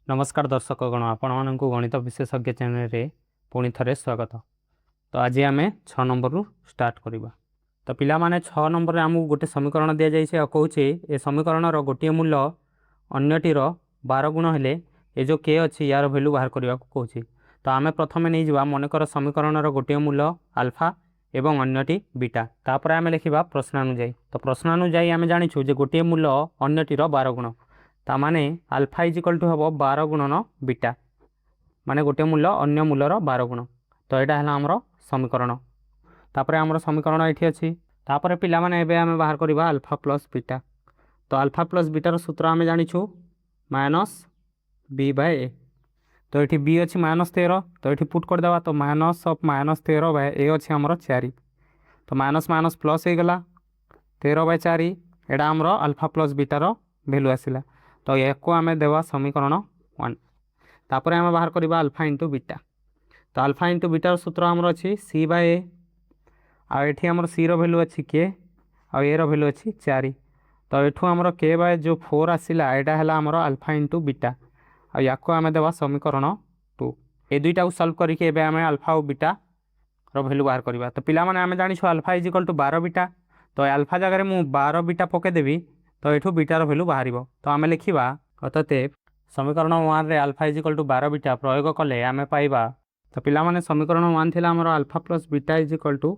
नमस्कार दर्शकगण आपण गणित विशेषज्ञ चैनल रे पुणी थे स्वागत। तो आज आम 6 नंबर रु स्टार्ट करवा। तो पिला माने 6 नंबर आमको गोटे समीकरण दि जाए कहे ए समीकरण गोटे मूल्य अन्यटीर 12 गुण हेले ये जो के अच्छी यार भैल्यू बाहर करने को कहे। तो आम प्रथम नहीं जा मनकर समीकरण गोटे मूल्य आल्फा एवं अन्यटी बीटा तापर आम लिखा प्रश्नानुजाई। तो प्रश्नानुजाई आम जाचु गोटे मूल्य अन्यटीर 12 गुण ताने आल्फा इजिकल टू हम 12 गुणन बीटा माने गोटे मूल्य अन्य मूल्यर 12 गुण। तो यहाँ है आमर समीकरण। तापर आमर समीकरण ये अच्छी तापर पिला माने एबे आमे बाहर करवा आल्फा प्लस बीटा। तो आल्फा प्लस बीटार सूत्र आमे जानिछु माइनस बी बाय ए। तो ये बी अच्छी -13 तो ये पुट करदे तो माइनस ऑफ -13 बाय ए अच्छी आमर 4। तो माइनस माइनस प्लस हो गला 13/4 एटा आमर आल्फा प्लस बीटार भैल्यू आसला। तो या आम देवा समीकरण 1। तापर आम बाहर करवा अल्फा इंटू बीटा। तो अल्फा इंटू बीटार सूत्र आमर अच्छी सी बाय ए आठी आमर सी भैल्यू अच्छी के ए भैल्यू अच्छी 4। तो यू आमर के बाय जो 4 आसला यहाँ है आमर अल्फा इंटू बीटा या आम देवा समीकरण 2। ये दुईटा सल्व करके आम अल्फा और बीटा भैल्यू बाहर करवा। तो पिला माने आम जानिछु अल्फा इजिकल टू 12 बीटा। तो अल्फा जगह मुझे 12 बीटा पकईदेवी तो ये बीटार भैल्यू बाहर। तो आम लिखा अतएव समीकरण 1 रे अल्फा इजिकल टू 12 बीटा प्रयोग कले आम पाइबा। तो पिला माने समीकरण 1 थी आमर alpha plus beta is equal to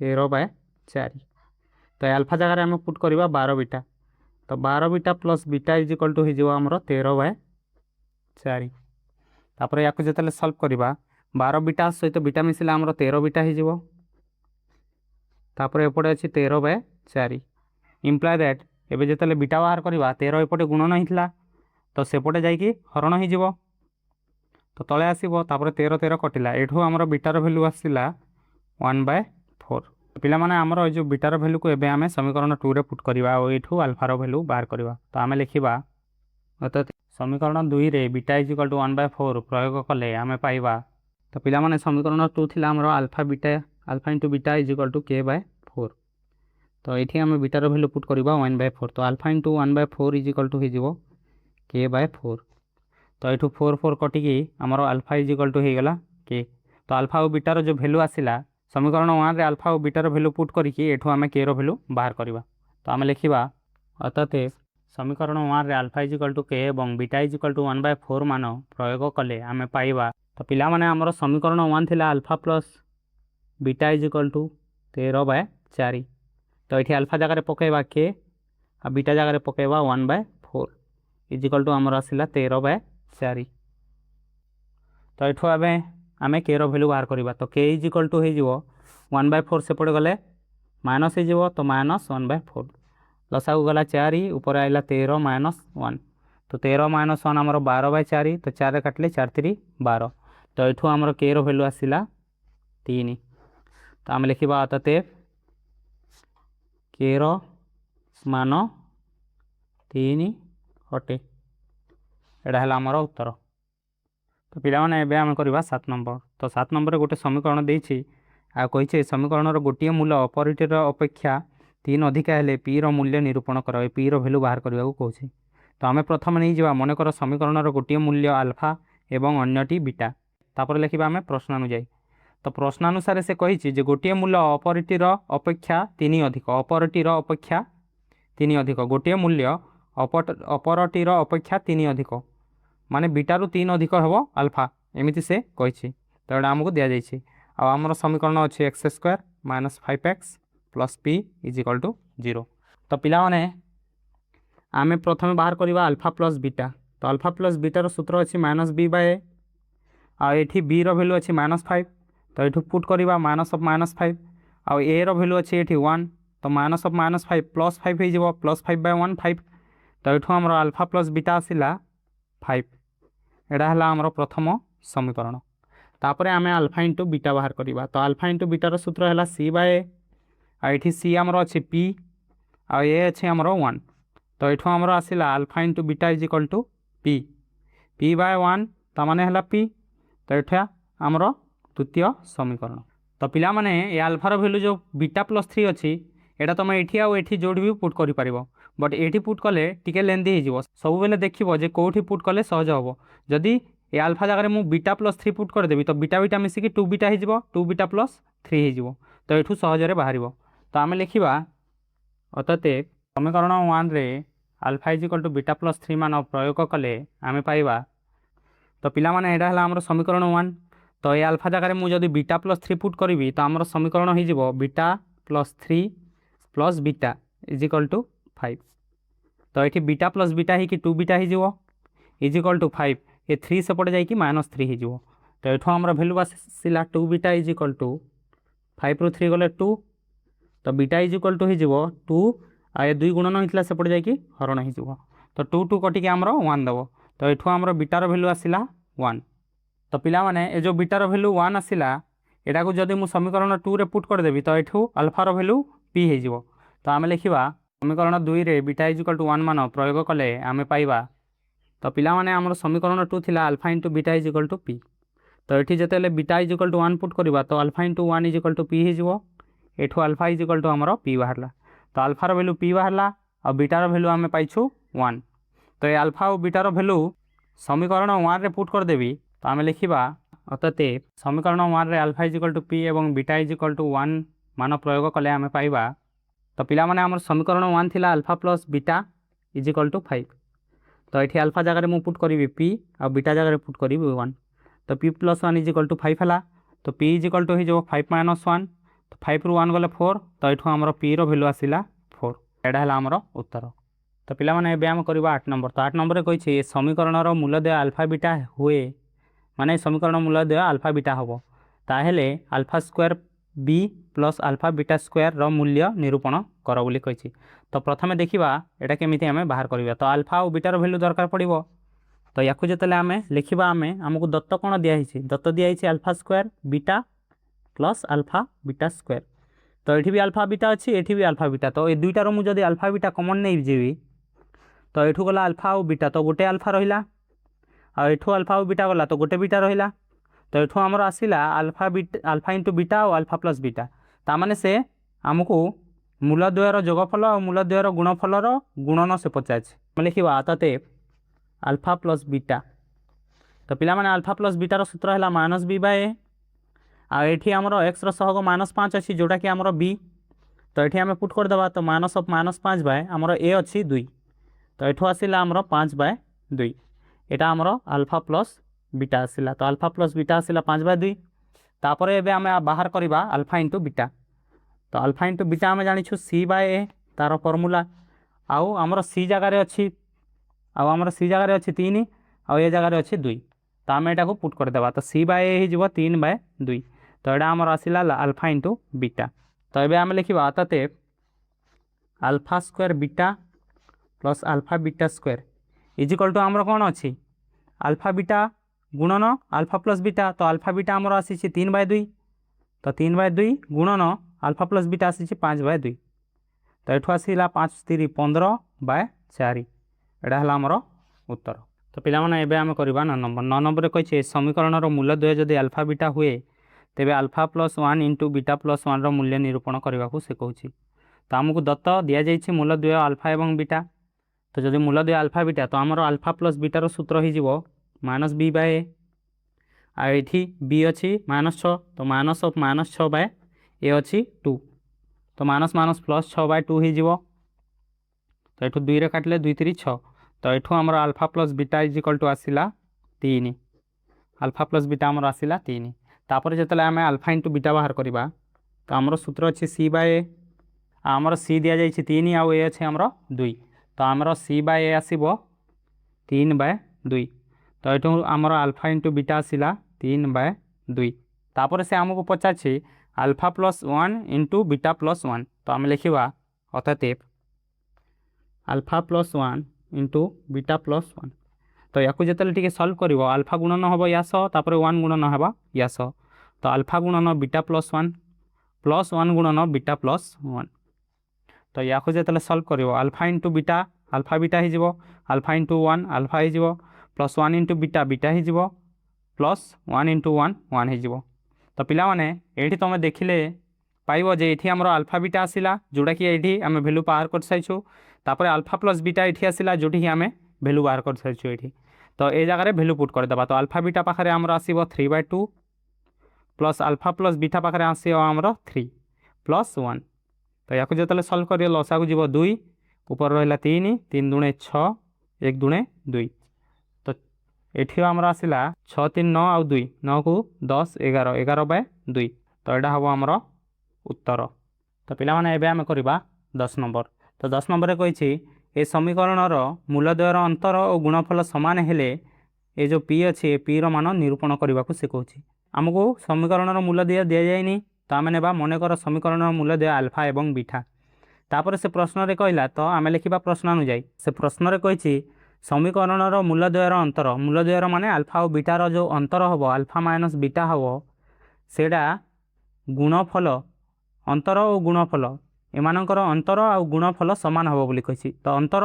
13/4। तो अल्फा जगह आम पुट करवा 12 बीटा। तो 12 beta plus beta is equal to हो आमर 13/4। तापर या जो सल्व करवा 12 बीटा सहित बीटा मिसिले आमर 13 बीटा हो। तापर एपटे अच्छी 13/4 इम्प्लाय दैट एबे जो बीटा बाहर करवा 13 एपटे गुणन होता तो सेपटे जाइए हरण हो। तो तले आसो तापर 13 13 कटिला एठू आमर बीटार भैल्यू आसला 1/4। पिला माने आमर जो बीटार भैल्यू को एबे आमे समीकरण 2 रे पुट करवा और एठू अल्फार भैल्यू बाहर करवा। तो आमे लिखिबा अतः समीकरण 2 रे बीटा इजिकल टू 1/4 प्रयोग कले आमे पाइबा। तो पिला माने समीकरण 2 थिला आमर alpha into beta is equal to k/4। तो ये आम बीटार भैल्यू पुट करवा 1/4। तो अल्फा इंटू 1/4 इजिकल टू हो k/4। तो ये 4 4 कटिकी आमर अल्फा इजिकल टू होगला के। तो अल्फा और बीटार जो भैल्यू आसला समीकरण 1 रे अल्फा और बीटार भैल्यू पुट करके आम के भैल्यू बाहर करवा। तो आम लिखा अतएव समीकरण 1 रे अल्फा इजिकल टू के और बीटा इजिकल टू 1/4 मान प्रयोग कले आम पाइबा। तो पिला माने आमर समीकरण 1 थिला alpha plus beta is equal to 13/4। तो ये अल्फा जगह पकईवा के आ बीटा जगह पकईवा 1/4 इजिकल टू आमर आसला 13/4। तो ये आम के भैल्यू बाहर करवा। तो के इजिकल टू हो 1/4 सेपटे गले माइनस हो तो माइनस 1/4 लसागु गला 4 ऊपर आइला 13 - 1। तो 13 - 1 आमर 12/4 तो 4 काटिले 4 3 12। तो ये आमर के भैल्यू आसला 3। तो आम लिखा अतएव केर मान 3 अटे एटा है आमर उत्तर। तो पिला माने एबे आम करवा 7 नंबर। तो 7 नंबर गोटे समीकरण देछि आ कहिछे समीकरण गोटे मूल्य अपरिटर अपेक्षा 3 अधिका हेले पी मूल्य निरूपण कर पी भैल्यू बाहर करने को कहे। तो आम प्रथम नहीं जा मनकर समीकरण गोटे मूल्य आल्फा एवं अन्यटी बीटा तापर लिखा आम प्रश्नानुजाई। तो प्रश्नानुसार से कही गोटे मूल्य अपरिटर अपेक्षा 3 अधिक अपरटीर अपेक्षा 3 अधिक गोटे मूल्य अपरटीर अपेक्षा 3 अधिक माने बीटारू 3 अधिक हम अल्फा एमती से कही। तो यहाँ आमको दि जाइए आमर समीकरण अच्छे x² - 5x + p is equal to 0। तो पिला माने आमे प्रथम बाहर करवा अल्फा प्लस बीटा। तो अल्फा प्लस बीटार सूत्र अच्छी -b/a आ ये b भैल्यू अच्छी -5। तो ये पुट करवा माइनस ऑफ -5 आ ए भैल्यू अच्छे ये 1। तो माइनस ऑफ -5 +5 हो +5/1 5। तो ये आमर अल्फा प्लस बीटा आसला 5 एटा है आमर प्रथम समीकरण। तापर आम अल्फा इंटू बीटा बाहर करवा। तो अल्फा इंटू बीटार सूत्र है c/a आठी सी आमर अच्छे p आ ए अच्छे आमर 1। तो ये आमर आसला alpha into beta is equal to p/1 ताने है p। तो ये आमर द्वितीय समीकरण। तो पिला माने ये अल्फार भैल्यू जो बीटा +3 अच्छी एटा तुम ये जोड़ी भी पुट कर बट ये पुट कले टिके लेंदी हो सब बेले देखिए जे कौटी पुट कले सहज हम जदि ए आल्फा जगह मुझे बीटा प्लस 3 पुट करदेवी तो बीटा बीटा मिसिकी 2 बीटा हो 2 बीटा प्लस 3 हो तो ये सहजरे बाहर तो आम लिखा अतएव समीकरण 1 रे alpha is equal to beta plus 3 मान प्रयोग कले आम पाइबा तो पिला माने एडा हला हमर समीकरण 1 तो ये आल्फा जगह मुझे बीटा प्लस 3 पुट करी तो आमर समीकरण हो beta plus 3 plus beta is equal to 5 तो ये बीटा प्लस बीटा ही 2 बीटा हो इजिकल टू 5 ये 3 सेपटे जाकि -3 हो तो ये आमर भैल्यू आसला 2 बीटा इजिकल टू 5 रु 3 गले 2 तो बीटा इजिकल टू हो 2 आ 2 गुणन होता सेपटे जाकि हरण हो तो 2 2 कटिक आमर 1 देव तो ये आमर बीटार भैल्यू आसला 1 तो पिला माने ए जो बीटार भैल्यू 1 आसला एटा को जदि मु समीकरण 2 रे पुट करदेवी तो ये आल्फार भैल्यू p हो तो आम लिखा समीकरण 2 रे बीटा इजिकल टू 1 मान प्रयोग कले आम पाइबा तो पिला माने आमर समीकरण 2 थिला alpha into beta is equal to p तो ये जिते बीटा इजिकल टू 1 पुट करवा तो alpha into 1 is equal to p हो एठू अल्फा इजिकल टू आमर p बाहर तो अल्फार भैल्यू p बाहर और बीटार भैल्यू आम पाइछु 1 तो ये अल्फा और बीटार भैल्यू समीकरण 1 रे पुट करदेवी तो आम लिखा अतएव समीकरण 1 रे अल्फा इजिकल टू p और बीटा इजिकल टू 1 मान प्रयोग कले आम पाइबा तो पिला माने आमर समीकरण 1 थिला alpha plus beta is equal to 5 तो ये अल्फा जगह मुझे पुट करी p और बीटा जगह पुट करी 1 तो p प्लस 1 इजिकल टू 5 है तो p इजिकल टू हो 5 माइनस 1 तो 5 रु 1 गले 4 तो ये आमर p रो भैल्यू आसला 4 एडा है आमर उत्तर तो पिला माने एबे आम करबा 8 नंबर तो 8 नंबर कही समीकरण मूलदय अल्फा बीटा हुए माने समीकरण मूलदय अल्फा बीटा हम ताहेले alpha square B plus alpha beta square रो मूल्य निरूपण कर बोली कही तो प्रथमे देखा एटा केमिति आमे बाहर करबा तो अल्फा और बीटार भैल्यू दरकार पड़िबो तो याकू जतले आमे लिखिबा आमे हमकु दत्त कोन दिया हिची दत्त दिया हिची alpha square beta plus alpha beta square तो एठी भी अल्फा बीटा अच्छी एठी भी अल्फा बीटा तो ए दुईटार मु जदि अल्फा बीटा कॉमन नहीं जीवी तो एठू गला अल्फा और बीटा तो गोटे अल्फा रहिला और एठू अल्फा और बीटा गला तो गोटे बीटा रहिला तो एठू हमर आसिला अल्फा इंटू बीटा और अल्फा प्लस बीटा ता माने से हमकु मूलद्वयर जोगफल और मूलद्वयर गुणफलर गुणन से पचार लिखा अतएव अल्फा प्लस बीटा तो पिला माने अल्फा प्लस बीटार सूत्र है माइनस बी बाय ए आठी आमर एक्स रहग -5 अच्छी जोटा कि आमर बी तो ये आम पुट करदे तो माइनस ऑफ -5 बाय आमर ए अच्छी 2 तो ये आसला आमर 5 बाय 2 यहाँ आमर अल्फा प्लस बीटा आसला तो अल्फा प्लस बीटा आसला 5 बाय 2 तापर एबे आम बाहर करवा अल्फा इंटू बीटा तो अल्फा इंटू बीटा आम जानी सी बाय ए तार फर्मूला आउ आमर सी जगार अच्छी आमर सी जगार अच्छी 3 आउ ए जगार अच्छी 2 तो आम यहाँ पुट करदे तो सी बाय ए हो 3 बाय 2 तो यहाँ आमर आसला अल्फा इंटू बीटा तो ये आम लिखा अतएव alpha square beta plus alpha beta square is equal to आमर कौन अच्छी अल्फा बीटा गुणन अल्फा प्लस बीटा तो अल्फा बीटा आमर आसी 3 बाय 2 तो 3 बाय 2 गुणन अल्फा प्लस बीटा आसी 5 बाय 2 तो ये आसला 5 3 15 बाय 4 यहाँ है आमर उत्तर तो पिला माने एबे आम करवा 9 नंबर कही समीकरण मूलद्वय जदि अल्फा बीटा हुए तेबे alpha plus 1 into beta plus 1 मूल्य निरूपण करने को से कहूँ तो आमको दत्त दि जाइए मूलद्वय अल्फा एवं बीटा तो जब मूलद्वय अल्फा बीटा तो आमर अल्फा प्लस बीटार सूत्र हो माइनस बी बाय ए आठी बी अच्छी -6 तो माइनस ऑफ -6 बाय ए अच्छी 2 तो माइनस माइनस प्लस 6 बाय 2 हो तो ये 2 रे काटिले 2 3 6 तो ये आमर alpha plus beta is equal to आसला 3 अल्फा प्लस बीटा आमर आसला 3 तापर जिते आम अल्फा इंटू बीटा बाहर करवा तो आमर सूत्र अच्छी सी बाय ए आमर सी दि जाइए 3 आउ ए अच्छे आमर 2 तो आमर सी बाय ए आसब 3 बाय 2 तो ये आमर अल्फा इंटू बीटा आसला 3 बाय 2 तापर से आमको पचारे alpha plus 1 into beta plus 1 तो आम लिखा अतएव alpha plus 1 into beta plus 1 तो या जिते सल्व कर अल्फा गुणन हम या तापर 1 गुणन हम या तो अल्फा गुणन बीटा प्लस 1 गुणन बीटा प्लस 1 तो या जिते सल्व कर alpha into beta alpha beta हो अल्फा इंटू 1 अल्फा हो प्लस 1 इंटू बीटा बीटा हो प्लस 1 इंटू 1 1 हो तो पिला माने एठी तुम देखिले पाइबो जे एठी हमरो अल्फा बीटा आसिला जोटा कि एठी आमे वैल्यू बाहर कर साइछु तापर अल्फा प्लस बीटा एठी आसिला जोठी आमे वैल्यू बाहर कर साइछु एठी तो ए जगह रे वैल्यू पुट कर देबा तो अल्फा बीटा पाखरे हमरो आसीबो 3/2 प्लस अल्फा प्लस बीटा पाखरे आसीबो हमरो 3 प्लस 1 तो याकु जतले सॉल्व करियो लसा को जीवो 2 ऊपर रहला 3 3 दुणे 6 1 दुणे 2 तो एठी हमरो आसिला 6 3 9 और 2 9 को 10 11 11/2 तो एटा हबो हमरो उत्तर। तो पिला माने एबे आमे करिबा 10 नंबर तो 10 नंबर रे कहिछि ए समीकरणर मूलद्वयर अंतर और गुणफल समान हेले ए जो पी अच्छे पी मान निरूपण करने को से कहूँ आमको समीकरणर मूलद्वय दि जाए तो आम ने मनकर समीकरणर मूलद्वय आल्फा एवं बीटा तापर से प्रश्न रे कहला तो आम लिखा प्रश्न अनुजाई से प्रश्न रे कही समीकरणर मूलद्वयर अंतर मूलद्वयर माने आल्फा और बीटार जो अंतर हम आल्फा माइनस बीटा हम सेटा गुणफल अंतर और गुणफल एमानकर अंतर आउ गुणफल सामान हम बोली कही तो अंतर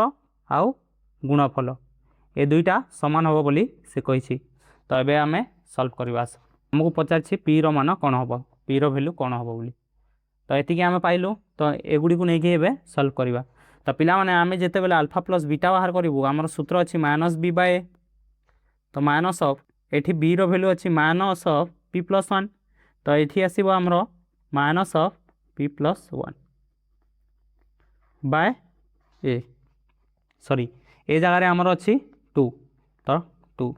आउ गुणफल ए दुईटा सामान हम बोली से कही तो ये आम सल्व करवा आमको पचार पी मान कौन हम पी रैल्यू कौन हम बोली तो ये आम पाइलु तो एगुड़ी को लेकिन एवं सल्व करवा तो पिला माने आमे जेते बेले अल्फा प्लस बीटा बाहर करूँ आमर सूत्र अच्छी माइनस बी बाय तो माइनस ऑफ एठी बी रो वैल्यू अच्छी माइनस ऑफ पी प्लस 1 तो ये आसो आमर minus of P plus 1 by A sorry A जगह आमर अच्छी 2 तो 2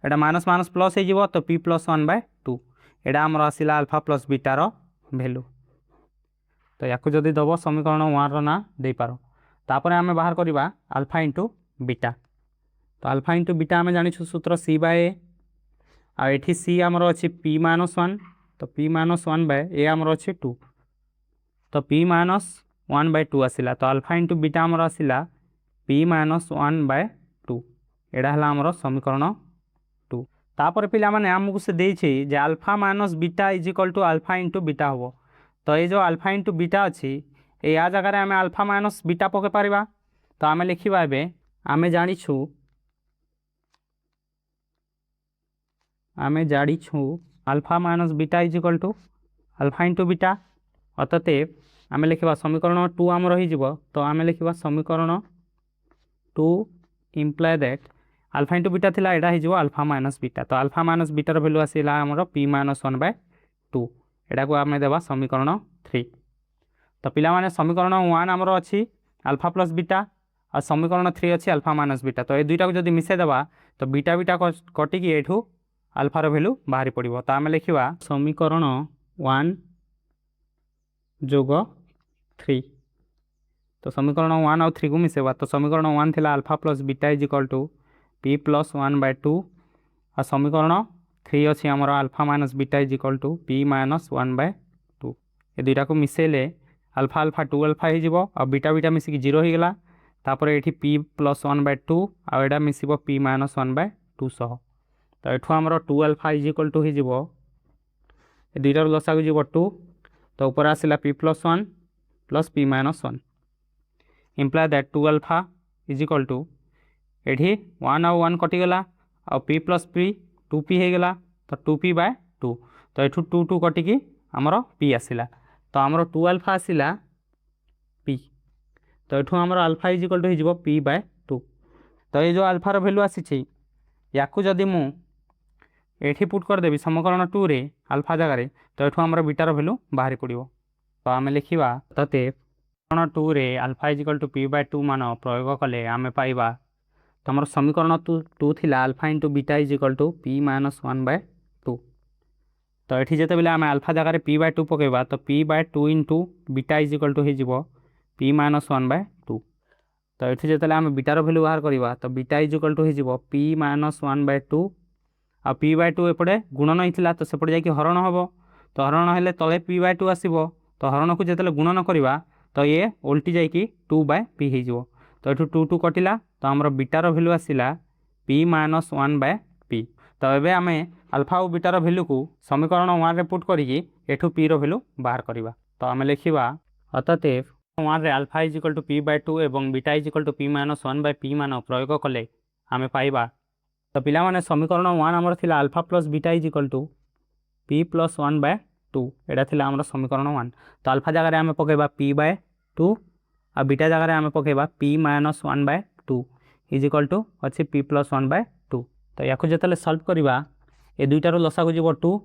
एटा माइनस माइनस प्लस हो तो पी प्लस 1/2 एटा आमर आसला अल्फा प्लस बीटार वैल्यू तो या जदि दब समीकरण 1 ना दे पार तापर आम बाहर करवा अल्फा इंटू बीटा तो अल्फा इंटू बीटा आम जानिछु सूत्र सी बाय ए आठी सी आमर अच्छी पी माइनस 1 तो पी माइनस 1/ए आमर अच्छी 2 तो पी माइनस 1/2 आसला तो अल्फा इंटू बीटा आमर आसला पी माइनस 1/2 एटा है आमर समीकरण 2 तापर पिला माने आमको से देछि जे alpha minus beta is equal to alpha into beta हम तो ये जो अल्फा इंटू बीटा अच्छी या जगह आम अल्फा माइनस बीटा पके पारिबा तो आम लिखा एवं आम जानिछु alpha minus beta is equal to alpha into beta अतएव आम लिखा समीकरण 2 आम रही तो आम लिखा समीकरण 2 imply that alpha into beta थिला एटा हो अल्फा माइनस बीटा तो अल्फा माइनस बीटार वैल्यू आसला आमर पी माइनस 1/2 एटा को आम देवा समीकरण 3 तो पिला माने समीकरण 1 आमर अच्छी अल्फा प्लस बीटा और समीकरण 3 अच्छी अल्फा माइनस बीटा तो ये दुईटा को जब मिसे देवा तो बीटा बीटा कटिकी एठू अल्फार वैल्यू बाहरी पड़ो तो आम लिखा समीकरण 1 जोग 3 तो समीकरण 1 और 3 को मिसेवा तो समीकरण 1 थिला alpha plus beta is equal to p plus 1/2 और समीकरण 3 अच्छी आमर alpha minus beta is equal to p minus 1/2 ये दुईटा को मिसेले अल्फा अल्फा 2 अल्फा हो और बीटा बीटा मिसिक 0 हो गला तापर ये पी प्लस 1/2 और एटा मिसिबो पी माइनस 1/2 सह तो ये आमर 2 अल्फा इज इक्वल टू हो दुईटार लसा को जीव 2 तो ऊपर आसला p plus 1 plus P minus 1 imply that 2 alpha is equal to ये 1 और 1 कटिगला और पी प्लस पी 2p होगला तो 2p/2 तो ये 2 2 कटिकी आमर पी आसला तो आमर 2 अल्फा आसला पी तो ये आमर अल्फा इज इक्वल टू हो p/2 तो ये जो अल्फार वैल्यू आसी या जदि मु एठी पुट करदेवी समीकरण 2 रे अल्फा जगह तो ये आमर बीटार वैल्यू बाहरी पड़ो तो आम लिखा तते समीकरण 2 रे alpha is equal to p/2 मान प्रयोग कले आम पाइबा तो आमर समीकरण 2 थिला alpha into beta is equal to p minus 1/2 तो ये जिते बेले आम अल्फा जगह p/2 पकेबा तो p/2 into beta is equal to हो पी माइनस 1/2 तो ये जिते आम बीटार वैल्यू बाहर करवा तो बीटा इज इक्वल टू हो पी माइनस 1/2 आ p/2 एपटे गुणन होता तो सेपटे जाकि हरण हम तो हरण हेले तले p/2 आसो तो हरण को जिते गुणन करवा तो ये उल्टी जाकि 2/p हो तो ये 2 2 कटिला तो आमर बीटार वैल्यू आसला p माइनस 1/p तो ये आम अल्फा और बीटार वैल्यू को समीकरण 1 रे पुट करिकी एठू p रो वैल्यू बाहर करवा तो आम लिखा अतएव 1 रे alpha is equal to p/2 और beta is equal to p minus 1/p मान प्रयोग कले आम पाइबा तो पिला माने समीकरण 1 आमर थिला alpha plus beta is equal to p plus 1/2 two एटा थिला हमर समीकरण 1 तो अल्फा जगह आम पकेबा पी बाय टू आ बीटा जगह आम पकेबा P minus 1 by two is equal to अच्छे पी प्लस 1 बाय टू तो या जो सल्व करवा ए दुईटार लसा को जीव टू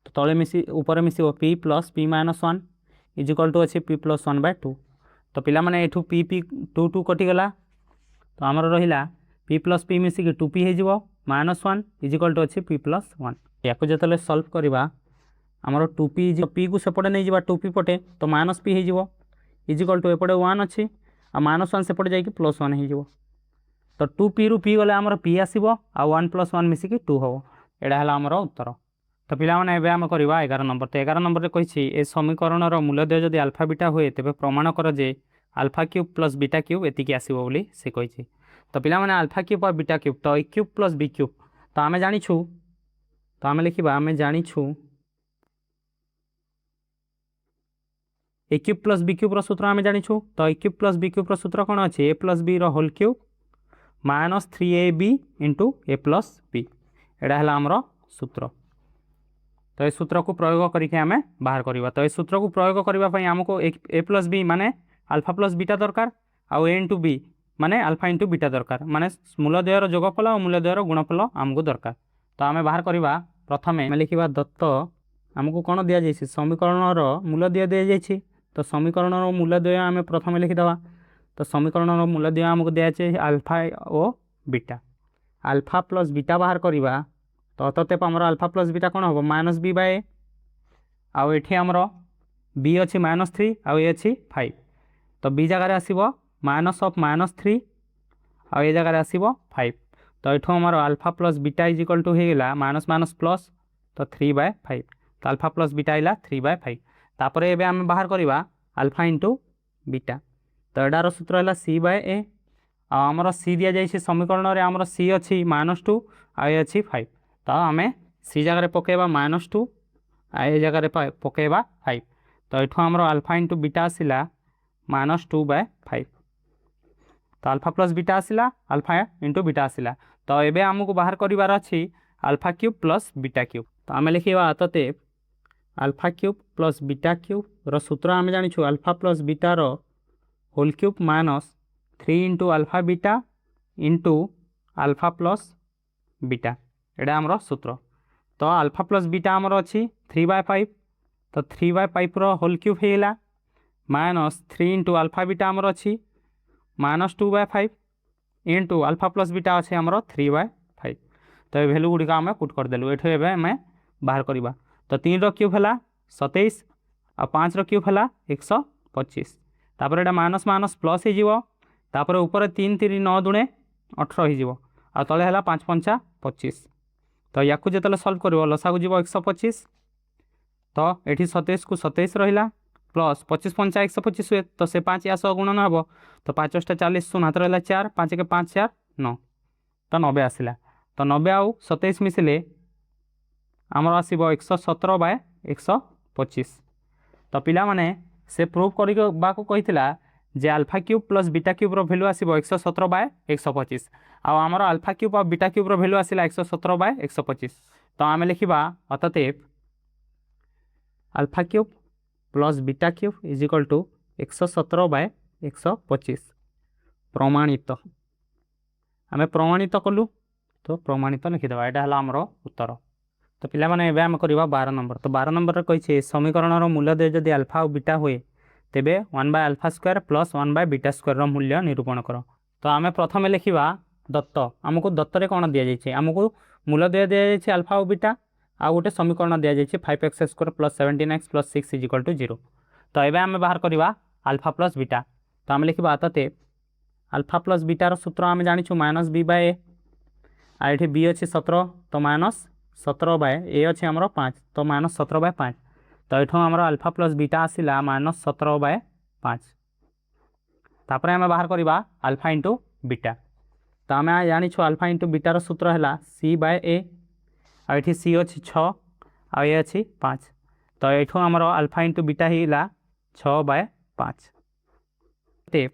तो तले मिसी ऊपर मिसिब P plus P minus 1 is equal to अच्छे पी प्लस 1 बाय टू तो पिला माने एठू पी पी टू टू कटिगला तो आमर रहा पी प्लस पी मिसिक टू पी हो माइनस 1 इज इक्वल टू अच्छे पी प्लस 1 या जो सल्व करवा आमर टू पी को सेपटे नहीं जावा टू पी पटे तो माइनस पी हो इज इक्वल टू एपटे 1 अच्छी आ माइनस 1 सेपटे जाकि प्लस 1 हो तो टू पी रु पी गले आमर पी आसो आ 1 प्लस 1 मिसिक 2 हम यहाँ है आमर उत्तर तो पिला माने एबे आम करवा 11 नंबर तो 11 नंबर कही ए समीकरण मूल्यदेय जदि अल्फा बीटा हुए तेज प्रमाण कर जे alpha cube plus beta cube एतिकी आसो बोली से कही तो पिला माने अल्फा क्यूब और बीटा क्यूब तो A cube plus B cube तो आम जानिछु तो आम लिखा आम जानिछु A cube plus B cube सूत्र आम जानिछु तो A cube plus B cube सूत्र कौन अच्छे A plus B whole cube minus 3ab into A plus B एटा है आमर सूत्र तो ये सूत्र को प्रयोग करके आम बाहर करवा तो ये सूत्र को प्रयोग करने आमको ए प्लस बी माने अल्फा प्लस बीटा दरकार आउ ए इंटू बी माने अल्फा इंटू बीटा दरकार माने मूलद्वयर जोगफल और मूलद्वयर गुणफल आमको दरकार तो आम बाहर करवा प्रथम लिखा दत्त आमको कौन दि जाए समीकरण मूलद्वय दि जाए तो समीकरण मूलद्वय आम प्रथम लिखिदे तो समीकरण मूलद्वय आमको दि जाए अल्फा और बीटा अल्फा प्लस बीटा बाहर करवा तो अतएव आमर अल्फा प्लस बीटा कौन हम माइनस बी बाय आउ एठी आमर बी अच्छी माइनस 3 आउ ए अच्छी 5 तो बी जगह आसो माइनस ऑफ माइनस 3 आउ ए जगह आसो 5 तो ये आमर alpha plus beta is equal to होगा माइनस माइनस प्लस तो 3/5 तो अल्फा प्लस बीटा आइला 3/5 तापर एबे आम बाहर करवा अल्फा इंटू बीटा तो एटार सूत्र है सी बाय ए आमर सी दि जाए समीकरण में आमर सी अच्छी -2 आ ए अच्छी 5 तो आम सी जगह पकेबा -2 आ ए जगह पकेबा 5 तो ये आमर अल्फा इंटू बीटा आसला -2/5 तो अल्फा प्लस बीटा आसला अल्फा इंटू बीटा आसला तो ये आमको बाहर करार अच्छी alpha cube plus beta cube तो आम लिखा अतएव alpha cube plus beta cube सूत्र आम जानिछु अल्फा प्लस बीटार whole cube minus 3 into alpha beta into alpha plus beta एटा आमर सूत्र तो अल्फा प्लस बीटा आमर अच्छी 3/5 तो 3/5 होल क्यूब होगा माइनस 3 इंटू अल्फा बीटा आमर अच्छी -2/5 इंटू अल्फा प्लस बीटा अच्छे आमर 3/5 तो ये भैल्यू गुड़िक आम पुट करदेलु ये आम बाहर करवा तो 3 क्यूब है 27 आ 5 क्यूब है 125 तापर एटा माइनस माइनस प्लस हो ऊपर 3 3 9 दुणे 18 हो आ तले है 5 5 25 तो या जो सल्व कर लसा को जीव 125 तो ये 27 को 27 रहा प्लस 25 5 125 हुए तो से 5 या 100 गुणन हम तो 5 टा 40 शून हाथ रहा 4 5 के 5 4 9 तो 90 आसला तो 90 आउ 27 मिसिले आमर आसो 117/125 तो पिला माने से प्रूव करने जे alpha cube plus beta cube value आसो 117/125 आउ आमर अल्फा क्यूब और बीटा क्यूब भैल्यू आसला 117/125 तो आम लिखा अतएव alpha cube plus beta cube is equal to 117/125 प्रमाणित आम प्रमाणित कलु तो प्रमाणित लिखिदेवा यहाँ है आमर उत्तर तो पिला माने एबे आम करवा 12 नंबर तो 12 नंबर कही समीकरण मूल्यदेय जदि अल्फा और बीटा हुए तेबे 1/अल्फा स्क्वायर प्लस 1/बीटा स्क्वायर मूल्य निरूपण कर तो आम प्रथम लिखा दत्त आमको दत्त कौन दि जाए आमको मूल्यदेय दि जाए अल्फा और बीटा आ गोटे समीकरण दि जाए 5x² plus 17x plus 6 is equal to 0 तो ये आम बाहर करवा अल्फा प्लस बीटा तो आम लिखा अतएव अल्फा प्लस बीटार सूत्र आम जानिछु माइनस बी बाय ए आ ये बी अच्छी 17 तो माइनस 17 बाय ए अच्छे आमर 5 तो माइनस 17/5 तो ये आमर अल्फा प्लस बीटा आसला -17/5 तापर आम बाहर करवा अल्फा इंटू बीटा तो आम जानिछु अल्फा इंटू बीटार सूत्र है सी बाय ए आ ये सी अच्छी 6 आ ये अच्छी 5 तो ये आमर अल्फा इंटू बीटा होगा 6/5 टेप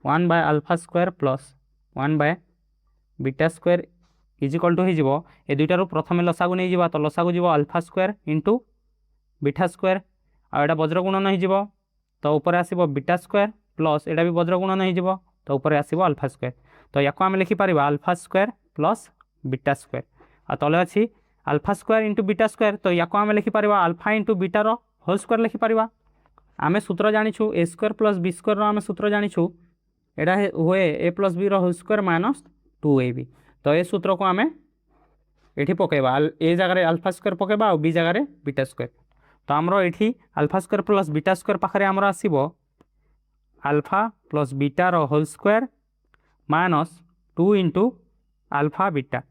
1/अल्फा स्क्वायर प्लस 1/बीटा स्क्वायर इज इक्वल टू हो दुईटार प्रथम लसा को नहीं तो लसा को जीव alpha square into beta square आटा वज्र गुणन हो तो ऊपर आसो बीटा स्क्वायर प्लस एटा भी वज्र गुणन हो तो ऊपर आसो अल्फा स्क्वायर तो या आम लिखिपर alpha square plus beta square आ तले अच्छी alpha square into beta square तो या आम लिखिपर अल्फा इंटू बीटार होल स्क्वायर लिखिपर आम सूत्र जाचु A square plus B square आम सूत्र जाचु यहाँ हुए A plus B whole square minus 2ab तो ये सूत्र को आम ये पकेबा ए जगह अल्फा स्क्वायर पकेबा और बी जगह बीटा स्क्वायर तो आमर ये alpha square plus beta square पाखे आमर आसो अल्फा प्लस बीटार whole square minus 2 into alpha beta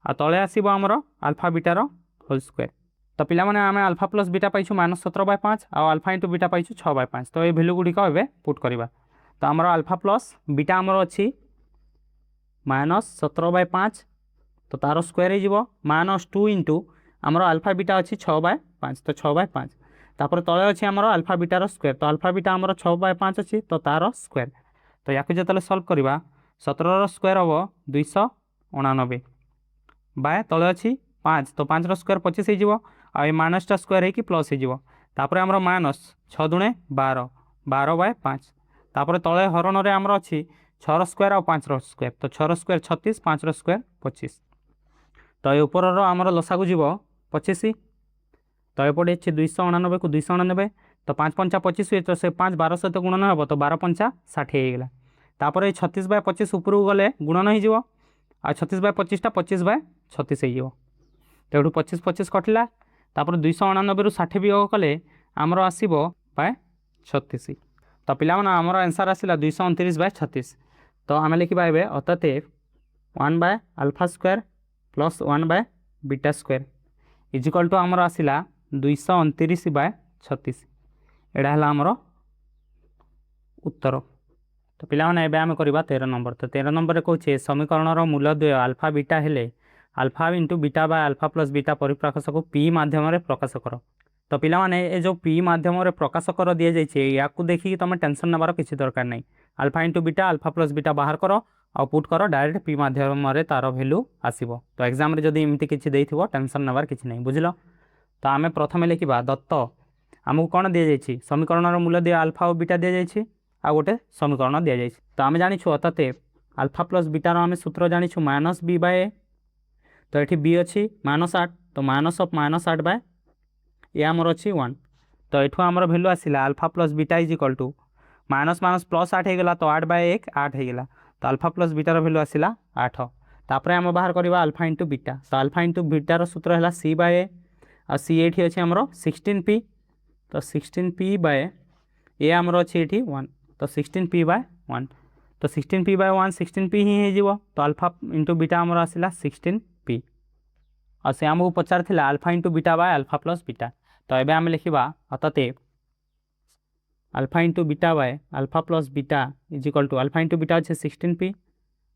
आ तले आसो आमर अल्फा बीटार होल स्क्वायर तो पिला माने आम अल्फा प्लस बीटा पाइछु -17/5 आ अल्फा इंटू बीटा पाइछु 6/5 तो ये भैल्यू गुड़िक ए पुट करवा तो आमर अल्फा प्लस बीटा आमर अच्छी -17/5 तो तार स्क्वायर हो -2 इंटू आमर अल्फा बीटा अच्छी 6/5 तो 6/5 तापर तले अच्छी आमर अल्फा बीटार स्क्वायर तो अल्फा बीटा आमर 6/5 अच्छी तो तार स्क्वायर तो या जो सल्व करवा 17 स्क्वायर हम 289 बाय तले अच्छी 5 तो 5 स्क्वायर 25 हो आ माइनसटा स्क्वायर हो प्लस होपर आमर माइनस 6 दुणे 12 12/5 तापर तले हरण में आमर अच्छी 6 स्क्वायर और 5 स्क्वायर तो 6 स्क्वायर 36 5 स्क्वायर 25 तो ये ऊपर आमर लसा को जीव 25 तो एपटे 289 को 289 तो 5 पंचा 25 हुए तो से 5 12 सहित गुणन हे तो 12 पंचा 60 होगा तापर 36/25 ऊपर गले गुणन हो 36/25 25/36 हो तो ये 25 25 कटिला तापर 289 60 भी कले आमर आसो बाय 36 तो पिला आमर आंसर आसला 229/36 तो आम लिखा ए अतएव 1/अल्फा स्क्वायर प्लस 1/बीटा स्क्वायर इजिकल टू आमर आसला 229/36 एटा है आमर उत्तर तो पिला आम करवा 13 नंबर तो 13 नंबर कहे समीकरण मूलद्वय अल्फा बीटा हेले alpha into beta by alpha plus beta परिप्रकाश को पी माध्यम प्रकाश कर तो पिला माने ये जो पी माध्यम प्रकाश कर दि जाइए या देखिए तुम टेंशन नबार किसी दरकार नहीं alpha into beta alpha plus beta बाहर कर और पुट कर डायरेक्ट पी माध्यम तार भैल्यू आसो तो एग्जाम जब एमती किसी देथिबो टेंशन नबार किसी नहीं बुझल तो आम प्रथम लिखा दत्त आमको कौन दि जाइए समीकरण मूल्य दिया अल्फा और बीटा दि जाइए आ गोटे समीकरण दि जाइए तो आम जाचु अतएव अल्फा प्लस बीटार आम सूत्र जाचु -b/a तो ये बी अच्छी -8 तो -8/, ये आमर अच्छी 1 तो ये आमर भैल्यू आसला alpha plus beta is equal to minus minus plus 8 होगा तो 8/1 8 होगा तो अल्फा प्लस बीटार भैल्यू आसला 8 तापर आम बाहर करवा अल्फा इंटू बीटा तो अल्फा इंटू बीटार सूत्र है c/a आ सी ये अच्छे आमर 16p तो 16p/, ए आमर अच्छी ये 1 तो 16p/1 तो 16p/1 16p ही हो तो अल्फा इंटू बीटा आमर आसला 16p और से आमको पचार थिला alpha into beta by alpha plus beta तो ये आम लिखा अतएव alpha into beta by alpha plus beta is equal to alpha into beta अच्छे 16p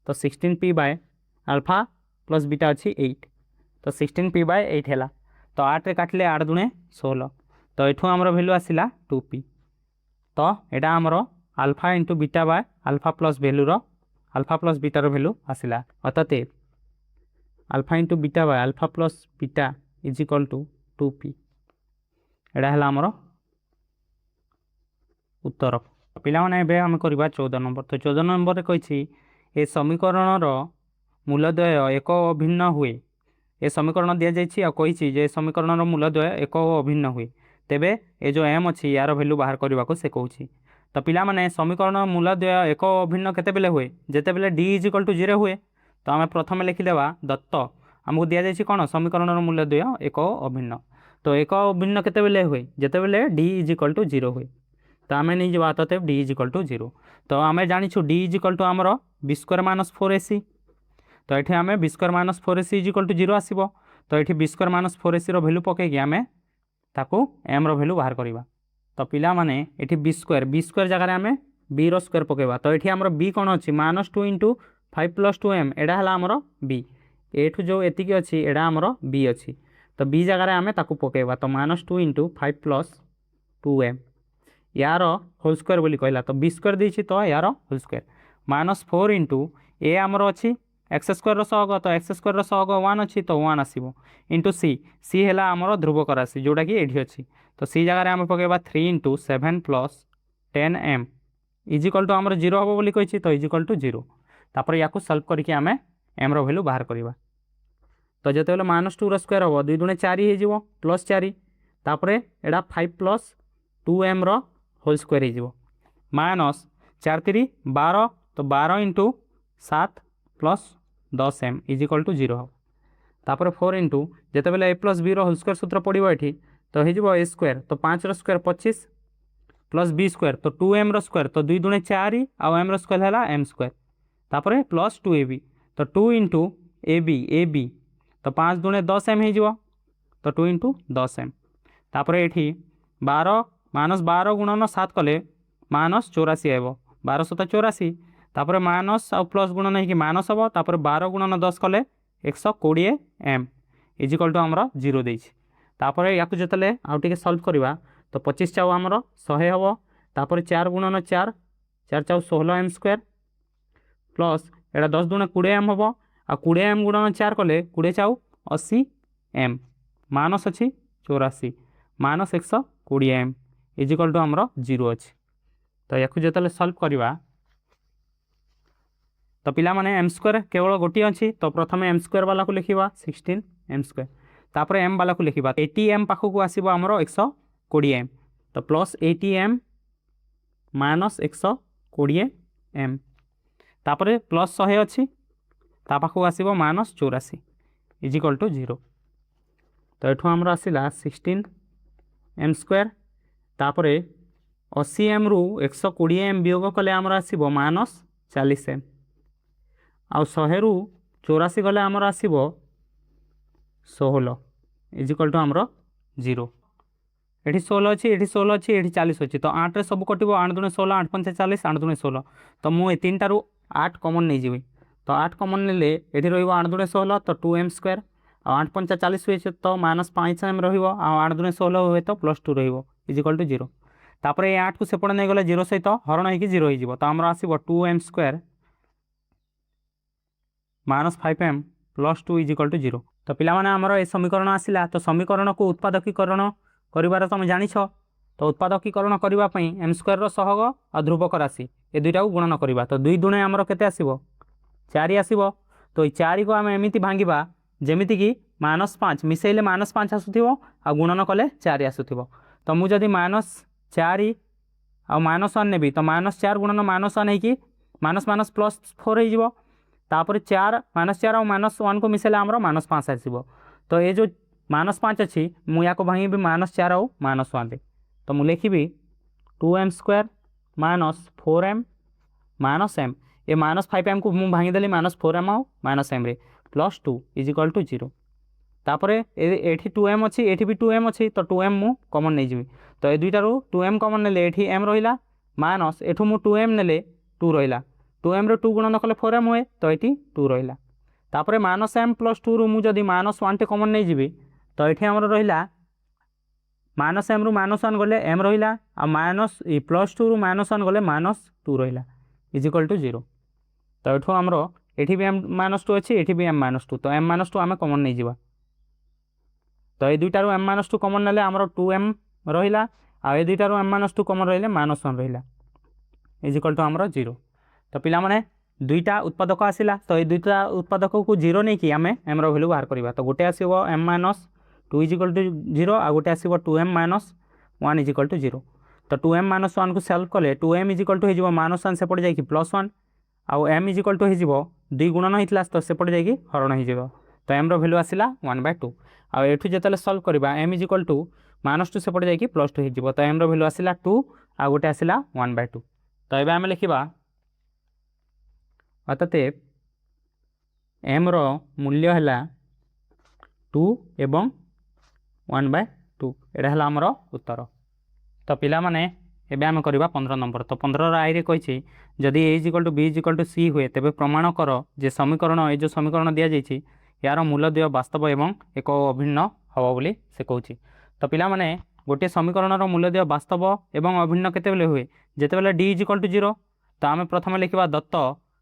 तो 16p/, अल्फा प्लस बीटा अच्छी 8 तो 16p/8 है तो 8 काटिले 8 दुणे 16 तो ये आमर भैल्यू आसला 2p तो यहाँ आमर alpha into beta by alpha plus भैल्यूर अल्फा प्लस बीटार भैल्यू आसला अतएव alpha into beta by alpha plus beta is equal to 2p एटा है आमर उत्तर पिला माने आम करवा 14 नंबर तो 14 नंबर कही ए समीकरण मूलद्वय एक अभिन्न हुए ए समीकरण दि जाइए कही समीकरण मूलद्वय एक अभिन्न हुए तेबे ए जो एम अच्छी यार भैल्यू बाहर करने को से कहूँ तो पिला माने समीकरण मूलद्वय एक अभिन्न केते बेले हुए जेते बेले d इज इक्वल टू 0 हुए तो आम प्रथम लिखिदेवा दत्त आमको दि जाइए कौन समीकरण मूलद्वय एक अभिन्न तो एक अभिन्न केते बेले हुए जेते बेले d इज इक्वल टू 0 हुए तो आम नहीं जावा अतएव d इज इक्वल टू 0 तो आम जाचु d इज इक्वल टू आमर b² - 4ac तो ये आम b² - 4ac is equal to 0 आसो तो ये b² - 4ac भैल्यू पकईकि आम ताकू m भैल्यू बाहर करवा तो पिला माने ये b² जगह आम b स्क्वायर पकेबा तो ये आमर b कौन अच्छी -2 इंटू 5 + 2m एटा है आमर b एठू जो एतिकी अच्छी एटा आमर b अच्छी तो b जगह आम ताकू पकेबा तो -2 इंटू 5 + 2m यार होल स्क्वायर बोली कहला तो b² देछि तो यार होल स्क्वायर -4 इंटू ए आमर अच्छी एक्स स्क्वायर सहग तो एक्स स्क्वायर सहग 1 अच्छी तो 1 आसो इंटू सी सी है आमर ध्रुवक राशि जोटा कि ये अच्छी तो सी जगह आम पकेबा 3 into 7 plus 10m is equal to आमर 0 हम बोली कही तो इजिकल टू 0 तापर या सल्व करके आम एम रैल्यू बाहर करवा तो जो -2 स्क्वायर हम 2 दूणे 4 हो प्लस 4 तापर एटा 5 प्लस 2m होल स्क्वायर हो माइनस 4 3 12 तो 12 into 7 plus 10m is equal to 0 हम तापर 4 इंटू जिते बेले a plus b whole square सूत्र पड़ो ये तो हो a स्क्वायर तो 5 स्क्वायर 25 प्लस b स्क्वायर तो 2m स्क्वायर तो 2 दूणे 4 आउ m स्क्वायर है m स्क्वायर तापर प्लस 2ab तो 2 इंटू ab तो 5 दूणे 10m हो तो 2 इंटू 10m तापर ये 12 -12 गुणन 7 कले -84 आब 12 7 84 तापर माइनस आउ प्लस गुणन हो माइनस हम तापर 12 गुणन 10 कले 120m इजिकल टू आमर 0 देछि तापर या जिते आउ टे सल्व करवा तो 25 चाउ आमर 100 हम तापर 4 गुणन 4 4 चाउ 16m square plus iota 10 दूणे 20m हम आ 20m गुणन 4 कले 20 चाउ 80m माइनस अच्छी 84 माइनस 120m इजिकल टू आमर 0 अच्छी तो या जो सल्व करवा तो पिला माने एम स्क्वायर केवल गोटे अच्छी तो प्रथम एम स्क्वायर वाला को लिखा 16m स्क्वायर तापर एम वाला को लिखा 80m पाखक आसो आमर 120m तो प्लस 80m माइनस 120m तापर प्लस 100 अच्छी ता पाखक आसो माइनस 84 इजिकल टू 0 तो ये आमर आसला 16m स्क्वायर तापर 80m रु 120m वियोग कले आमर आसो माइनस 40m आउ 100 रु 84 गले आमर आसो 16 इजिकल टू आमर 0 ये 16 अच्छी ये 16 अच्छी ये 40 अच्छी तो 8 सब कटो 8 दूणे 16 8 5 40 8 दूणे 16 तो मुझे 3 टू 8 कमन नहीं जी तो 8 कमन ने ये रठ दूणे 16 तो 2m स्क्वायर आ 8 5 40 हुए तो -5m रठ दूणे 16 हुए तो +2 इजिकल टू 0 तापर ये 8 को सेपटे नहीं गले 0 सहित हरण हो 0 हो तो आमर आसो 2m square -5m + 2 is equal to 0 तो पिला माने आमर ए समीकरण आसिला तो समीकरण को उत्पादकीकरण करिवार तुम जानिछ तो उत्पादकीकरण करने एम स्क्वायर सहग और ध्रुवक राशि ए दुईटा को गुणन करवा तो 2 दूणे आमर केते आसीबो 4 आसीबो तो ये 4 को आम एमती भांगा जमीती कि -5 मिसेले -5 आसुथिबो आ गुणन कले 4 आसुथिबो तो मुझे -4 आ -1 नेबी तो -4 गुणन -1 है कि माइनस माइनस +4 हो तापर 4 -4 और -1 को मिसेले आमर -5 आसो तो ये जो -5 अच्छी मुझे भांगी -4 और -1 तो मुझे लिखी 2m स्क्वायर -4m -m ये -5m को मुझे भांगीदेली -4m और -m रे +2 इजिकल टू 0 तापर ये 2m अच्छी ये भी 2m अच्छी तो 2m मु कमन नहीं जी तो ये दुईटारू 2m कमन ने ये m रहा माइनस एठू मु 2m ने 2 रहा 2m रे 2 गुणन कले 4m हुए तो ये 2 रहा तापर -m + 2 रु मुझे -1 टे कमन नहीं जी तो ये आमर रहा -m रु -1 गले m रहा आ माइनस +2 रु -1 गले -2 रहा इजिकल टू 0 तो ये आमर ये भी m -2 अच्छी ये भी m -2 तो m -2 आम कमन नहीं जावा तो ये दुईटारू m -2 कमन ना आमर 2m रहा आ ये दुईटारू m -2 कमन रहा -1 रहा इजिकल टू आमर 0 तो पिला माने दुईटा उत्पादक आसिला तो ये दुईटा उत्पादक को 0 नहीं कि आम एम रैल्यू बाहर करवा तो गोटे आसो m -2 इजिकल टू 0 आ गोटे आसो 2m -1 इजिकल टू 0 तो 2m -1 को सल्व कले 2m इजिकल टू हो -1 सेपटे जाकि +1 आउ m इजिकल टू हो 2 गुणन होता तो सेपटे जाकि हरण हो तो m रैल्यू आसला 1/2 आ एठू जो सल्व करवा m इजिकल टू -2 सेपटे जाकि +2 हो तो m रैल्यू आसला 2 आ गोटे आसला 1/2 तो ये आम लिखा अर्थात m रो मूल्य है 2 एवं 1/2 एटा है आमर उत्तर तो पिला माने एबे आम करवा 15 नंबर तो 15 आई रे कही जदि a is equal to b is equal to c हुए तेबे प्रमाण कर जे समीकरण ये जो समीकरण दि जाइए यार मूलद्वय वास्तव एवं एक अभिन्न हम बोली से कहूँ तो पिला माने गोटे समीकरण मूलद्वय वास्तव एवं अभिन्न केते बेले हुए जेते बेले d इजिकल टू 0 तो आम प्रथम लिखा दत्त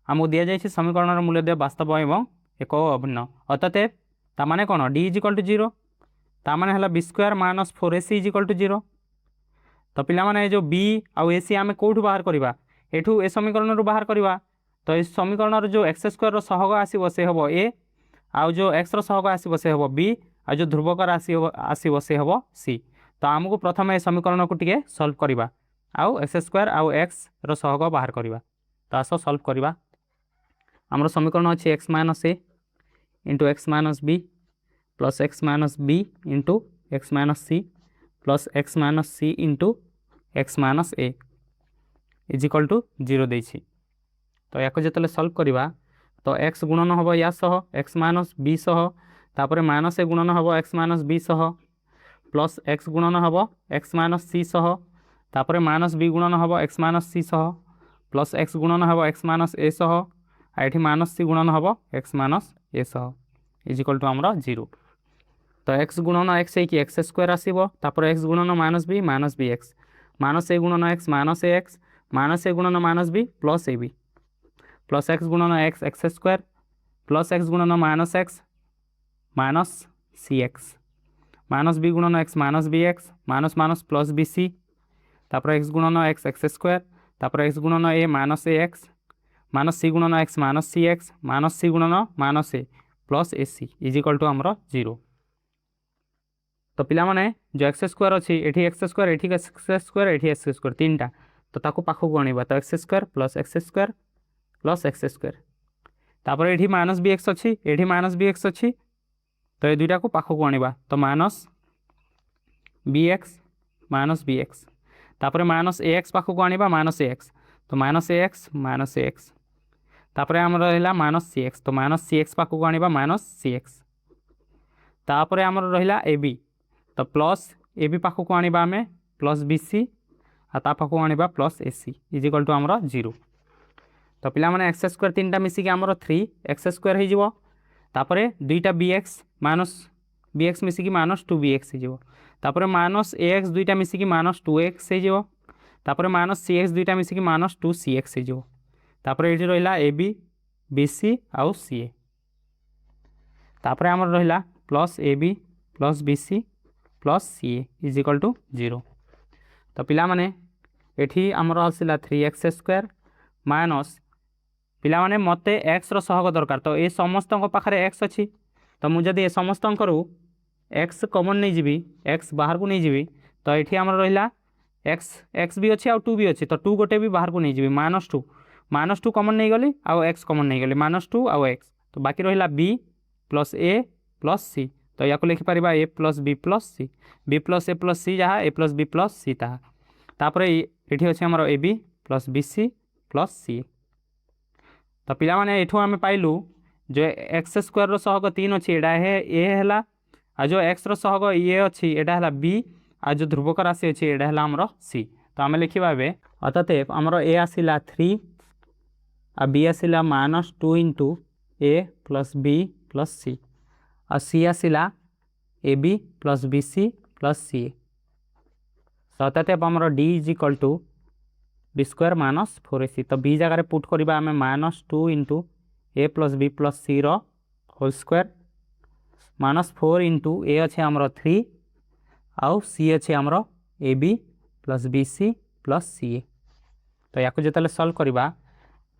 आमको दि जाए समीकरण मूल्य दिया वास्तव और एक अभिन्न अतएव ताने कौन डी इज इक्वल टू 0 ताने है b square minus 4ac is equal to 0। तो पिलाने जो बी आउ एसी आम कौटू बाहर करवा एठू ए समीकरण बाहर करवा तो ये समीकरण जो एक्स स्क्वायर सहग आसो से हम ए आउ जो एक्स सहग आसो से हम बी आ जो ध्रुवकर आसो से हम सी। तो आमको प्रथम ए समीकरण को टे सल्व करवा आउ एक्स स्क्वायर आउ एक्स सहग बाहर करवा। तो आस सल्व करवा आमर समीकरण अच्छे x minus a into x minus B plus x minus b into x minus c plus x minus c into x minus a is equal to 0 देछि। तो या जो सल्व करवा तो एक्स गुणन हम या सह एक्स माइनस बी सह तापर माइनस ए गुणन हम एक्स माइनस बी सह प्लस एक्स गुणन हम एक्स माइनस सी सह तापर माइनस बी गुणन हम एक्स माइनस सी सह प्लस एक्स गुणन हम एक्स माइनस ए सह आठी माइनस सी गुणन हम एक्स माइनस ए सह इज इक्वल टू आमर 0। तो एक्स गुणन एक्स है कि एक्स स्क्वायर आसो तापर एक्स गुणन minus B X minus A गुणन एक्स माइनस ए गुणन minus B plus A B plus X गुणन X X square plus X गुणन माइनस सी एक्स माइनस बी गुणन X minus minus plus B C तापर X गुणन X X square तापर X गुणन A x minus c गुणन X minus c गुणन minus a plus a c is equal to आमर 0। तो पिला माने जो एक्स स्क्वायर अच्छी एटी एक्स स्क्वायर एटी एक्स स्क्वायर तीन टा तो ताको पाखक आने तो x square plus x square तापर ये माइनस बी एक्स अच्छी ये माइनस बी एक्स अच्छी तो ये दुईटा को पाखक आने तो माइनस बी एक्स तापर माइनस ए एक्स पाखक आने माइनस ए एक्स तो माइनस ए एक्स तापर आम रहा माइनस सी एक्स तो माइनस सी एक्स पाखक आने माइनस सी एक्स तापर आम रहा ए बी तो प्लस ए बी पाखक आने आम प्लस बी सी आ पाखक आने plus a c is equal to आमर 0। तो पिला माने एक्स स्क्वायर तीन टा मिसिकी आमर 3 एक्स स्क्वायर हो तापर दुईटा बी एक्स मिसिकी माइनस 2 बी एक्स हो तापर माइनस ए एक्स दुईटा मिसिकी माइनस 2 एक्स हो तापर माइनस सी एक्स दुईटा मिसिकी माइनस 2 सी एक्स हो तापर ये रहा ए बी बी सी आउ सी ए तापर आमर रहा plus A B plus B C plus C a is equal to 0। तो पिला माने एठी आमर आसला 3x स्क्वायर माइनस पिला माने मते x रो सहग दरकार तो ये समस्त पाखे x अच्छी तो मुझे ए समस्त x कमन नहीं जीवी x बाहर को नहीं जीवी तो ये आमर रहा x भी अच्छी आउ 2 भी अच्छी तो 2 गोटे भी बाहर को नहीं जीवी माइनस टू कमन नहीं गली आउ x कमन नहीं गली -2 आउ x तो बाकी रहा b प्लस ए प्लस सी तो या लिखिपर A plus B plus C B plus A plus C जहाँ A plus B plus C ताहा तापर ये अच्छे आमर A B plus B C plus सी। तो पिला माने एठू आम पाइलु जो एक्स स्क्वायर रो सहग 3 अच्छी एटा है ए है आ जो एक्स रो सहग ये अच्छी एटा है बी आ जो ध्रुवक राशि अच्छी एटा है आमर सी। तो आम लिखा ए अतएव आमर ए आसला 3 आ बी आसला -2 into A plus B plus C आ सी आसला A B plus B C plus C A. तो अतएव आमर D is equal to B square minus 4ac तो बी जगह पुट करवा आम -2 into A plus B plus C whole square -4 into A अच्छे आमर 3 आउ सी अच्छे आमर A B plus B C plus C A. तो या जो सल्व करवा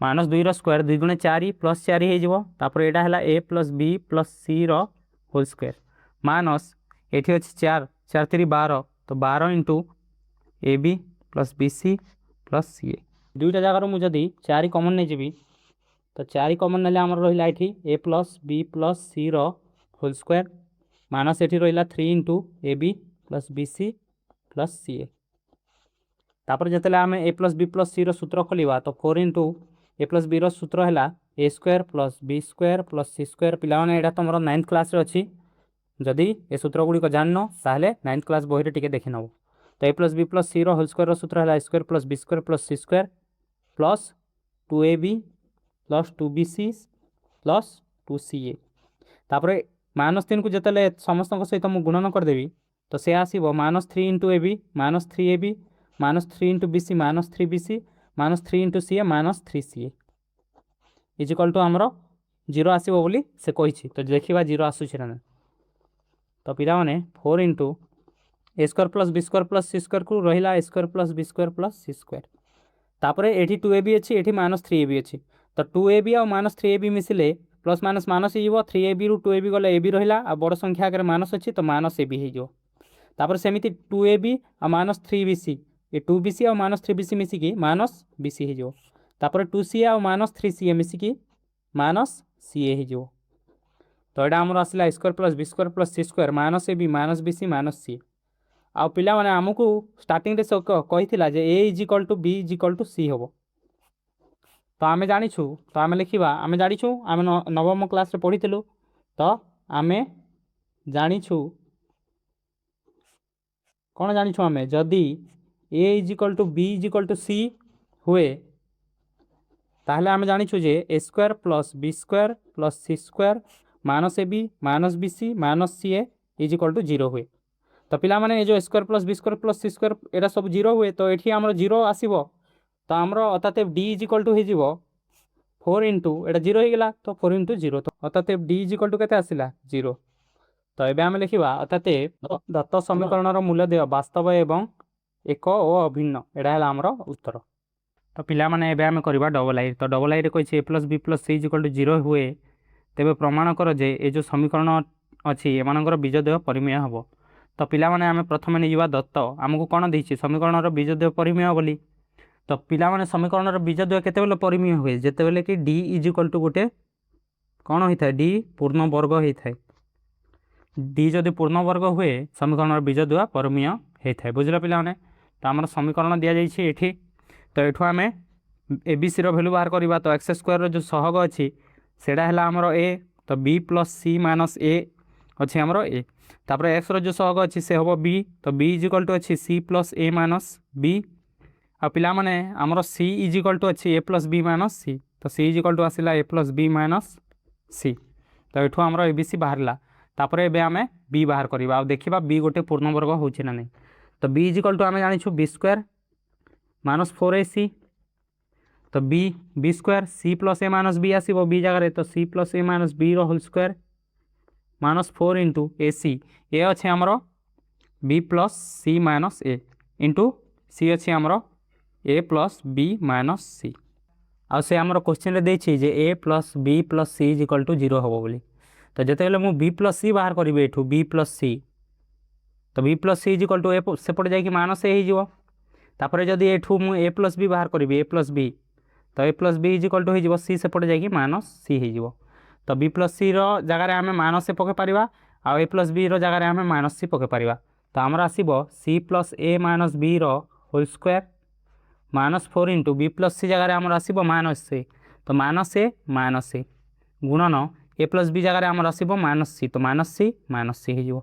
-2 स्क्वायर 2 गुणे 4 प्लस 4 होपर यहाँ है a plus B plus C whole square minus ये अच्छे 4 4 3 12 तो 12 into a B plus B C plus C a दुईटा जगार मुझे 4 कमन नहीं जी तो 4 कमन ना आम रहा ये a plus B plus C whole square minus ये रहा 3 into a B plus B C plus C a तापर जो आम a plus B plus c सूत्र खोलिया तो 4 इंटू ए प्लस बी सूत्र है a square plus B square plus c square पिला माने एटा तुम 9th क्लास अच्छी जदि ए सूत्र गुड़िक जान ताहले 9th क्लास बही टे देखी नब। तो a plus B plus C whole square सूत्र है square plus B square plus c square plus 2ab plus 2bc plus 2ca तापर -3 को जिते समस्त सहित मुझे गुणन करदेवी तो सी आसो -3 into a b -3ab -3 into bc -3bc -3 into c a -3ca is equal to आमर 0 आसो बोली से कही तो देखा 0 आसूसी ना तो पिला माने 4 into a square plus B square plus c square को रहा a square plus B square plus c square तापर ये 2ab अच्छी ये माइनस 3ab अच्छी तो 2ab आ माइनस 3ab मिसिले प्लस माइनस माइनस हो 3ab रु 2ab गले ए बी रहा आ बड़ संख्या आगे माइनस अच्छी तो माइनस ए बी होपर सेमती 2ab आ माइनस 3bc ये 2bc आ माइनस 3bc मिसिकी माइनस bc होपर 2ca आ माइनस 3ca मिसिकी माइनस ca हो तो यहाँ आमर आसला square plus B square plus c square minus a b minus bc minus c आ पिला माने आमको स्टार्टिंग कही a is equal to b is equal to c हम तो आम जाचु तो आम लिखा आम जाचु आम नवम क्लास पढ़ी तो आम जाचु कौन जाचु आम जदि a is equal to b is equal to c हुए ताहले आम जाचु जे a square plus B square plus c square minus a b minus b c minus c a is equal to 0 हुए तो पिला माने जो स्क्वायर प्लस सी स्क्वायर एटा सब 0 हुए तो ये आम 0 आसो तो आमर अर्थात डी इज इक्वल टू हो 4 इंटू एटा 0 हो गला तो 4 इंटू 0 तो अर्थात डी इज इक्वल टू के आसला 0 तो ये आम लिखा अर्थात दत्त समीकरण मूल्य देय वास्तव एवं एक और अभिन्न यहाँ है आमर उत्तर तो पिला माने एबे आम करवा डबल आई तो डबल आई कही a plus B plus c is equal to 0 हुए तेबे प्रमाण कर जे ये जो समीकरण अच्छी एमानकर बीजदेय परिमेय हम तो पिला माने आम प्रथम नहीं दत्त आमको कौन देती समीकरण बीजदेय परिमेय बोली तो पिला माने समीकरण बीजदेय केते परिमेय हुए जिते कि डी इज इक्वल टू गोटे कौन होता है डी पूर्ण वर्ग होता है डी जदि पूर्ण वर्ग हुए समीकरण बीजदेय परिमेय होता है बुझल पिला माने तो आम समीकरण दि जाइए तो ये आम ए बी सी भैल्यू बाहर करवा तो एक्स स्क्वायर जो सहग अच्छी से आमर ए तो बी प्लस सी माइनस ए अच्छी आमर ए तापर एक्स जो सहग अच्छी से हम बी तो बी इज इक्वल टू अच्छी सी प्लस ए माइनस बी आ पिला माने आमर सी इज इक्वल टू अच्छी ए प्लस बी माइनस सी तो सी इज इक्वल टू आसला ए प्लस बी माइनस सी तो ये आमर ए बी सी बाहर तापर एबे आम बी बाहर करवा देखा बी गोटे पूर्ण वर्ग हो ना तो बी इज इक्वल टू आम जाचु बी स्क्वायर माइनस 4ac तो b square c plus a minus b आसो बी जगह तो c plus a minus b whole square minus 4 into a c a अच्छे आमर b plus c minus a into c अच्छे आमर a plus b minus c आ से आमर क्वेश्चन देछि जे a plus c is equal to 0 हम बोली तो जिते मुझे बी प्लस सी बाहर करी एठू बी प्लस सी तो b plus c is equal to a सेपटे जाकि माइनस ए हो तापर जदि एठू मु ए प्लस बी बाहर करी ए प्लस बी तो a plus b is equal to हो सी सेपटे जाकि माइनस सी हो तो बी प्लस सी रगार आम माइनस ए पके पारिबा आ ए प्लस बी रगार आम माइनस सी पके पारिबा तो आमर आसो c plus a minus b whole square minus 4 into b plus c जगह आमर आसो माइनस सी तो माइनस ए गुणन ए प्लस बी जगह आमर आसो माइनस सी तो माइनस सी हो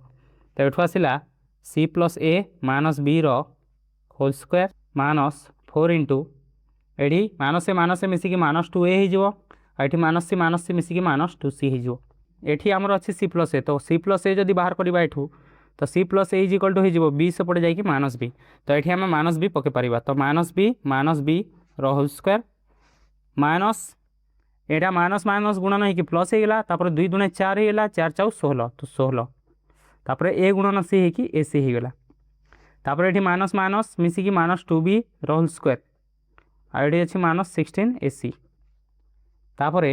तो ये आसला c plus a minus b whole square minus 4 into ये माइनस ए मिसिकी माइनस 2a हो ये माइनस सी मिसिकी माइनस 2c हो ये आमर अच्छी सी प्लस ए तो सी प्लस ए जब बाहर करवा एठू तो c plus a is equal to हो बी सेपटे जाकि माइनस बी तो ये आम माइनस बी पके पारिबा तो minus b whole square minus एटा माइनस माइनस गुणन हो प्लस होगा तापर 2 दूने 4 होगा 4 4 16 तो 16 तापर ए गुणन सी हो ए सी होगा तापर ये minus minus मिसिकी minus 2b whole square ID अच्छी माइनस 16ac तापर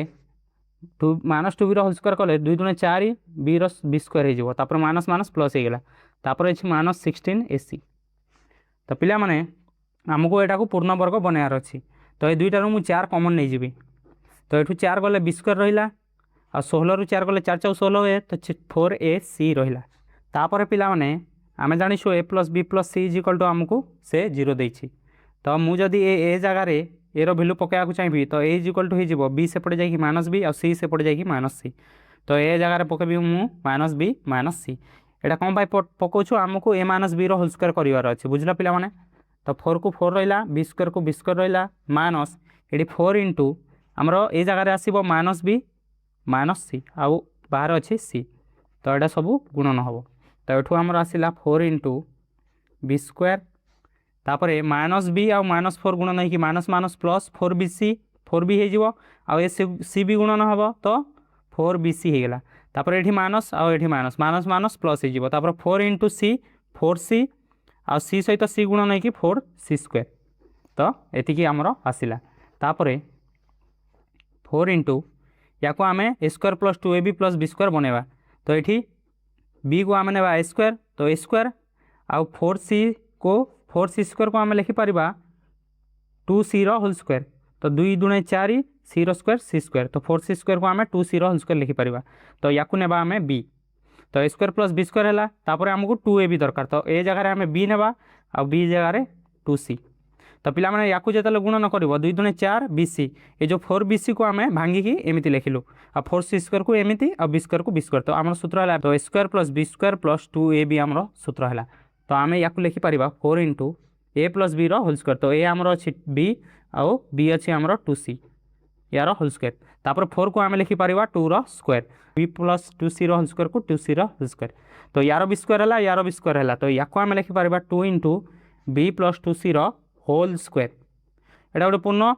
माइनस 2b होल स्क्वायर कले 2 दूने 4 बी स्क्वायर हो माइनस माइनस प्लस होगा तापर अच्छी माइनस 16ac तो पिला माने आमको यहाँ पूर्ण वर्ग बनार अच्छी तो ये दुईटार मुझे 4 कमन नहीं जी तो ये 4 गले बी स्क्वायर रहा आ 16 रु 4 गले 4 4 16 हुए तो 4ac रहा तापर पिला माने आम जाचु a plus B plus c is equal to आमको से 0 देती तो मुझे ए जगार ए भैल्यू पकड़ा चाहिए तो ए इज इक्वल टू हो बी सेपटे जाकि माइनस बी और सी सेपटे जाकि माइनस सी तो ए जगार पकेबी मु माइनस बी माइनस सी यहाँ कौन पकाऊ आमको ए माइनस बी होल स्क्वायर करार अच्छे बुझल पे तो 4 को 4 रहा बी स्क्वायर को बी स्क्वायर रहा माइनस ये 4 इंटू आमर ए जगार आसो माइनस बी माइनस सी आउ बाहर अच्छे सी तो यहाँ सब गुणन हम तो ये आमर आसला 4 इंटू बी स्क्वायर तापर माइनस बी आ माइनस 4 गुणन हो minus minus plus 4bc 4b हो सी भी गुणन हम तो 4bc हो गला तापर ये माइनस आउ ये माइनस माइनस माइनस प्लस हो 4 इंटू सी 4c आउ सी सहित सी गुणन हो 4c² तो ये आमर आसला तापर 4 इंटू या को आम a² plus 2ab plus b² बनवा तो ये b को आम ने a² तो a² आउ 4c को 4c² को आम लिखिपर 2c होल स्क्वायर तो 2 दूणे 4 सी स्क्वायर c² तो 4c² को आम 2c होल स्क्वायर लिखिपर तो या नेबा आम b तो a² प्लस b² है तापर आमको 2ab दरकार तो ए जगह आम b नेबा आ b जगह 2c तो पिला माने याकू जेतले गुणन करिवो 2 दूणे 4 bc ये जो 4bc को आम भांगिकी एमती लिखिलु आ 4c² को एमती आ b² को b² तो आम सूत्र है तो a² plus b² plus 2ab आम सूत्र है तो आम या लिखिपर 4 into A plus B whole square तो ए आमर अच्छी बी आउ बी अच्छी आमर 2c यार होल स्क्वायर तापर 4 को आम लिखिपर 2 square B plus 2c whole square को 2c होल स्क्वायर तो यार b² है यार b² है तो या आम लिखिपर 2 into b plus 2c whole square एटा गोटे पूर्ण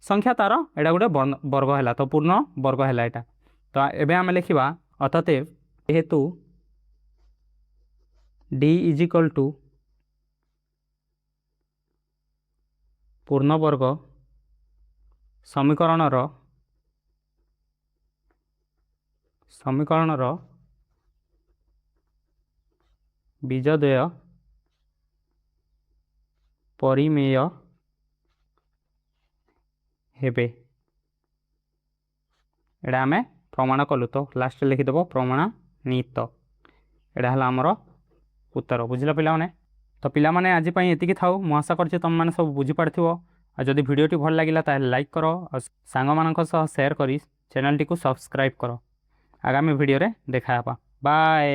संख्या तार एटा गोटे वर्ग है तो पूर्ण वर्ग है यहाँ तो एबे आम लिखा अतएव जेहेतु d इज इक्वल टू पूर्ण वर्ग समीकरण बीजद्वय परिमेय हेबे एटा आम प्रमाण कलु तो लास्ट लिखिदेव प्रमाणित एटा है आमर उत्तर बुझल पे तो पिला माने आज पई एतिकी थाउ मु आशा करछि तुम माने सब बुझी पारथिवो आ जदि वीडियोटी भल लागिला ताहे लाइक करो और सांग मानक सह शेयर करी चैनल टी को सब्सक्राइब करो आगामी वीडियो रे देखा बाय।